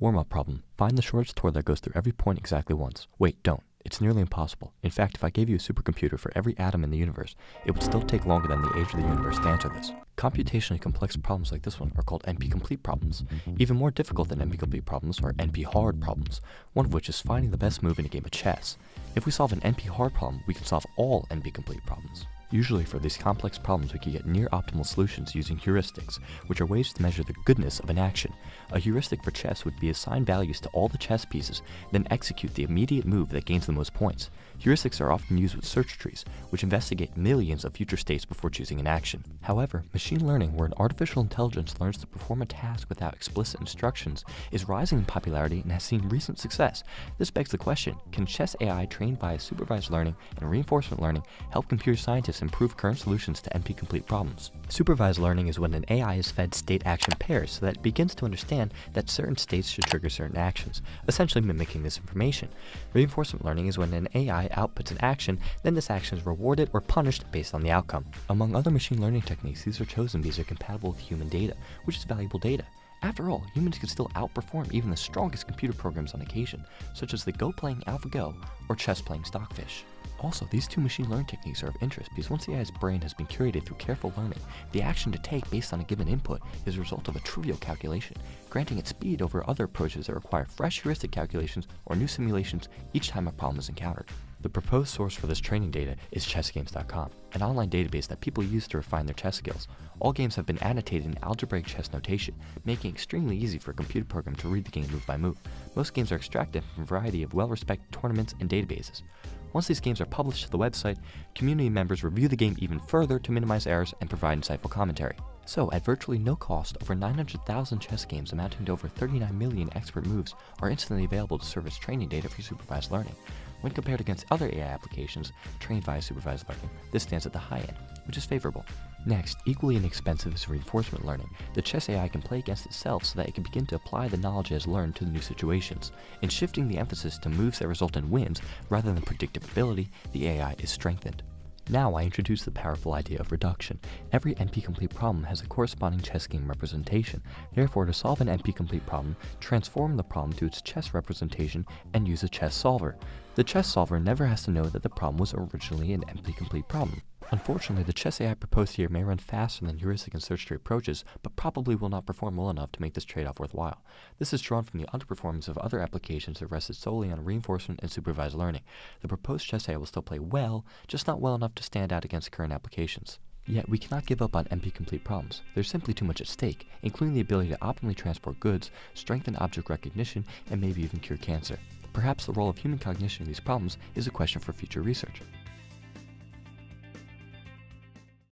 Warm-up problem. Find the shortest tour that goes through every point exactly once. Wait, don't. It's nearly impossible. In fact, if I gave you a supercomputer for every atom in the universe, it would still take longer than the age of the universe to answer this. Computationally complex problems like this one are called NP-complete problems. Even more difficult than NP-complete problems are NP-hard problems, one of which is finding the best move in a game of chess. If we solve an NP-hard problem, we can solve all NP-complete problems. Usually for these complex problems we can get near-optimal solutions using heuristics, which are ways to measure the goodness of an action. A heuristic for chess would be assign values to all the chess pieces, then execute the immediate move that gains the most points. Heuristics are often used with search trees, which investigate millions of future states before choosing an action. However, machine learning, where an artificial intelligence learns to perform a task without explicit instructions, is rising in popularity and has seen recent success. This begs the question, can chess AI trained by supervised learning and reinforcement learning help computer scientists improve current solutions to NP-complete problems? Supervised learning is when an AI is fed state-action pairs so that it begins to understand that certain states should trigger certain actions, essentially mimicking this information. Reinforcement learning is when an AI outputs an action, then this action is rewarded or punished based on the outcome. Among other machine learning techniques, these are chosen because they're compatible with human data, which is valuable data. After all, humans can still outperform even the strongest computer programs on occasion, such as the Go playing AlphaGo or chess playing Stockfish. Also, these two machine learning techniques are of interest because once the AI's brain has been curated through careful learning, the action to take based on a given input is a result of a trivial calculation, granting it speed over other approaches that require fresh heuristic calculations or new simulations each time a problem is encountered. The proposed source for this training data is chessgames.com, an online database that people use to refine their chess skills. All games have been annotated in algebraic chess notation, making it extremely easy for a computer program to read the game move by move. Most games are extracted from a variety of well-respected tournaments and databases. Once these games are published to the website, community members review the game even further to minimize errors and provide insightful commentary. So, at virtually no cost, over 900,000 chess games amounting to over 39 million expert moves are instantly available to serve as training data for supervised learning. When compared against other AI applications trained via supervised learning, this stands at the high end, which is favorable. Next, equally inexpensive is reinforcement learning. The chess AI can play against itself so that it can begin to apply the knowledge it has learned to the new situations. In shifting the emphasis to moves that result in wins rather than predictability, the AI is strengthened. Now I introduce the powerful idea of reduction. Every NP-complete problem has a corresponding chess game representation. Therefore, to solve an NP-complete problem, transform the problem to its chess representation and use a chess solver. The chess solver never has to know that the problem was originally an NP-complete problem. Unfortunately, the chess AI proposed here may run faster than heuristic and search tree approaches, but probably will not perform well enough to make this trade-off worthwhile. This is drawn from the underperformance of other applications that rested solely on reinforcement and supervised learning. The proposed chess AI will still play well, just not well enough to stand out against current applications. Yet, we cannot give up on NP-complete problems. There's simply too much at stake, including the ability to optimally transport goods, strengthen object recognition, and maybe even cure cancer. Perhaps the role of human cognition in these problems is a question for future research.